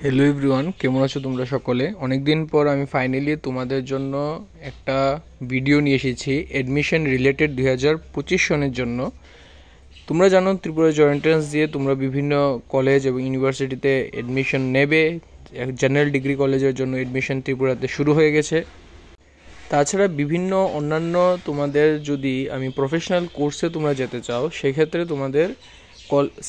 Hello everyone, কেমন আছো তোমরা সকলে? অনেকদিন পর আমি ফাইনালি তোমাদের জন্য একটা ভিডিও নিয়ে এসেছি অ্যাডমিশন রিলেটেড 2025 সনের জন্য। তোমরা জানো ত্রিপুরা জয়েন্ট এন্ট্রান্স দিয়ে তোমরা বিভিন্ন কলেজ এবং ইউনিভার্সিটিতে অ্যাডমিশন নেবে। জেনারেল ডিগ্রি কলেজের জন্য অ্যাডমিশন ত্রিপুরাতে শুরু হয়ে গেছে। তাছাড়া বিভিন্ন অন্যান্য তোমাদের যদি আমি প্রফেশনাল কোর্সে তোমরা যেতে চাও, সেক্ষেত্রে তোমাদের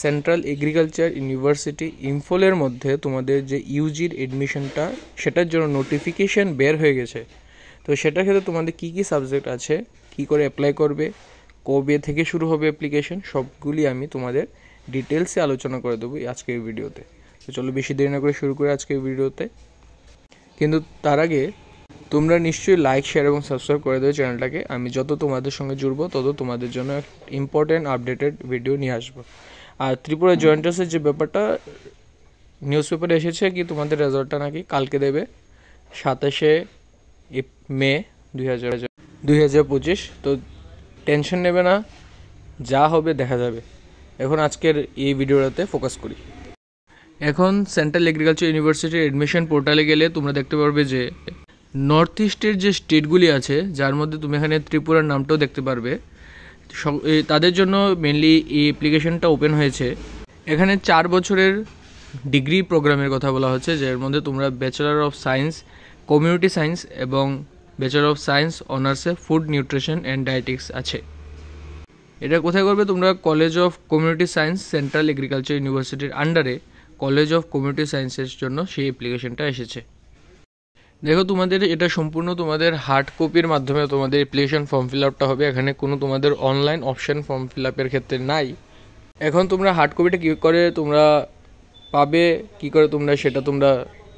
সেন্ট্রাল এগ্রিকালচার ইউনিভার্সিটি ইম্ফলের মধ্যে তোমাদের যে ইউজির এডমিশনটা, সেটার জন্য নোটিফিকেশন বের হয়ে গেছে। তো সেটার ক্ষেত্রে তোমাদের কী কী সাবজেক্ট আছে, কি করে অ্যাপ্লাই করবে, কবে থেকে শুরু হবে অ্যাপ্লিকেশন, সবগুলি আমি তোমাদের ডিটেলসে আলোচনা করে দেবো আজকের ভিডিওতে। তো চলো বেশি দেরি না করে শুরু করে আজকের ভিডিওতে। কিন্তু তার আগে তোমরা নিশ্চয়ই লাইক, শেয়ার এবং সাবস্ক্রাইব করে দেবে চ্যানেলটাকে। আমি যত তোমাদের সঙ্গে জুড়বো তত তোমাদের জন্য ইম্পর্টেন্ট আপডেটেড ভিডিও নিয়ে আসবো। আর ত্রিপুরা জয়েন্ট এন্ট্রান্সের যে ব্যাপারটা নিউজ পেপারে এসেছে কি তোমাদের রেজাল্টটা নাকি কালকে দেবে, 27শে মে 2025। তো টেনশন নেবে না, যা হবে দেখা যাবে। এখন আজকের এই ভিডিওটাতে ফোকাস করি। এখন সেন্ট্রাল এগ্রিকালচার ইউনিভার্সিটির অ্যাডমিশন পোর্টালে গেলে তোমরা দেখতে পারবে যে নর্থ ইস্টের যে স্টেটগুলি আছে, যার মধ্যে তুমি এখানে ত্রিপুরার নামটাও দেখতে পারবে, তাদের জন্য মেনলি এই অ্যাপ্লিকেশনটা ওপেন হয়েছে। এখানে 4 বছরের ডিগ্রি প্রোগ্রামের কথা বলা হচ্ছে, যার মধ্যে তোমরা bachelor of science community science এবং ব্যাচেলার অফ সায়েন্স অনার্সে ফুড নিউট্রিশন অ্যান্ড ডায়েটিক্স আছে। এটা কোথায় করবে তোমরা? College of community science central agriculture ইউনিভার্সিটির আন্ডারে কলেজ অফ কমিউনিটি সায়েন্সের জন্য সেই অ্যাপ্লিকেশনটা এসেছে। দেখো, তোমাদের এটা সম্পূর্ণ তোমাদের হার্ড কপির মাধ্যমে তোমাদের অ্যাপ্লিকেশন ফর্ম ফিল আপটা হবে। এখানে কোনো তোমাদের অনলাইন অপশন ফর্ম ফিল আপের ক্ষেত্রে নাই। এখন তোমরা হার্ড কপিটা কী করে তোমরা পাবে, কি করে তোমরা সেটা তোমরা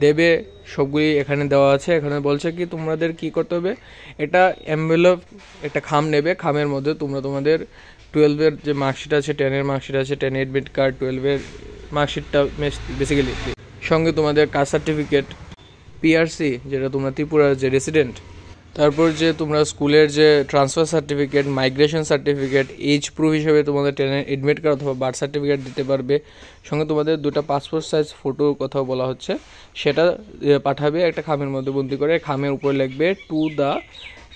দেবে, সবগুলি এখানে দেওয়া আছে। এখানে বলছে কি তোমাদের কি করতে হবে, এটা এনভেলপ একটা খাম নেবে, খামের মধ্যে তোমরা তোমাদের 12-এর যে মার্কশিট আছে, 10-এর মার্কশিট আছে, 10 এডমিট কার্ড, 12-এর মার্কশিটটা বেসিক্যালি, সঙ্গে তোমাদের কাস্ট সার্টিফিকেট, পিআরসি যেটা তোমরা ত্রিপুরার যে রেসিডেন্ট, তারপর যে তোমরা স্কুলের যে transfer certificate, migration certificate, age proof হিসেবে তোমাদের 10-এর এডমিট কার্ড অথবা বার্থ সার্টিফিকেট দিতে পারবে। সঙ্গে তোমাদের 2টা পাসপোর্ট সাইজ ফটোর কথাও বলা হচ্ছে, সেটা পাঠাবে একটা খামের মধ্যে বন্দি করে। খামের উপরে লিখবে to the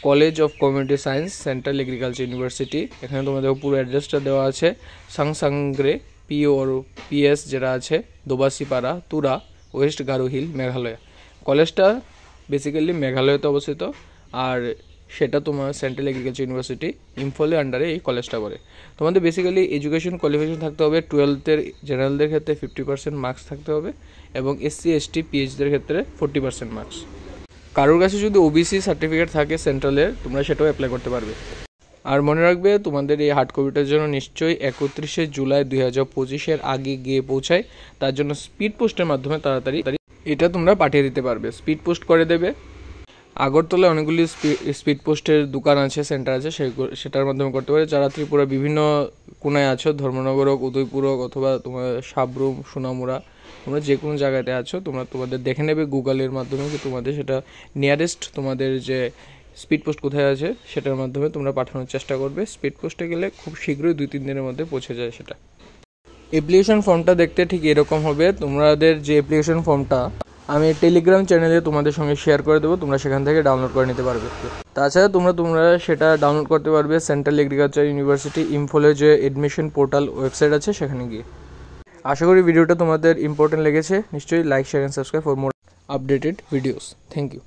college of community science central agriculture university. এখানে তোমাদের পুরো অ্যাড্রেসটা দেওয়া আছে। সাংসাংগ্রে পিএস যেটা আছে, দোবাসিপাড়া, তুরা, ওয়েস্ট গারো হিল, মেঘালয়। কলেজটা বেসিক্যালি মেঘালয়তে অবস্থিত, আর সেটা তোমার সেন্ট্রাল এগ্রিকালচার ইউনিভার্সিটি ইম্ফলের আন্ডারে এই কলেজটা করে। তোমাদের বেসিক্যালি এডুকেশন কোয়ালিফিকেশন থাকতে হবে 12-এর জেনারেলদের ক্ষেত্রে 50% মার্কস থাকতে হবে, এবং SC ST PHদের ক্ষেত্রে 40% মার্কস। কারোর কাছে যদি ওবিসি সার্টিফিকেট থাকে সেন্ট্রালের, তোমরা সেটাও অ্যাপ্লাই করতে পারবে। আর মনে রাখবে তোমাদের এই হার্ড কপিটার জন্য নিশ্চয়ই 31শে জুলাই 2025-এর আগে গিয়ে পৌঁছায়। তার জন্য স্পিড পোস্টের মাধ্যমে তাড়াতাড়ি এটা তোমরা পাঠিয়ে দিতে পারবে। স্পিড পোস্ট করে দেবে। আগরতলায় অনেকগুলি স্পিড পোস্টের দোকান আছে, সেন্টার আছে, সেটার মাধ্যমে করতে পারে। যারা ত্রিপুরা বিভিন্ন কোনায় আছো, ধর্মনগর হোক, উদয়পুর হোক, অথবা তোমার সাবরুম, সোনামুড়া, তোমরা যে কোনো জায়গাতে আছো, তোমরা তোমাদের দেখে নেবে গুগলের মাধ্যমে কি তোমাদের সেটা নিয়ারেস্ট তোমাদের যে স্পিড পোস্ট কোথায় আছে, সেটার মাধ্যমে তোমরা পাঠানোর চেষ্টা করবে। স্পিড পোস্টে গেলে খুব শীঘ্রই 2-3 দিনের মধ্যে পৌঁছে যায় সেটা। অ্যাপ্লিকেশন ফর্মটা দেখতে ঠিক এরকম হবে। তোমাদের যে অ্যাপ্লিকেশন ফর্মটা আমি টেলিগ্রাম চ্যানেলে তোমাদের সঙ্গে শেয়ার করে দেবো, তোমরা সেখান থেকে ডাউনলোড করে নিতে পারবে। তাছাড়া তোমরা সেটা ডাউনলোড করতে পারবে সেন্ট্রাল এগ্রিকালচার ইউনিভার্সিটি ইম্ফলের যে অ্যাডমিশন পোর্টাল ওয়েবসাইট আছে, সেখানে গিয়ে। আশা করি ভিডিওটা তোমাদের ইম্পর্টেন্ট লেগেছে। নিশ্চয়ই like, share and subscribe for more updated videos. Thank you.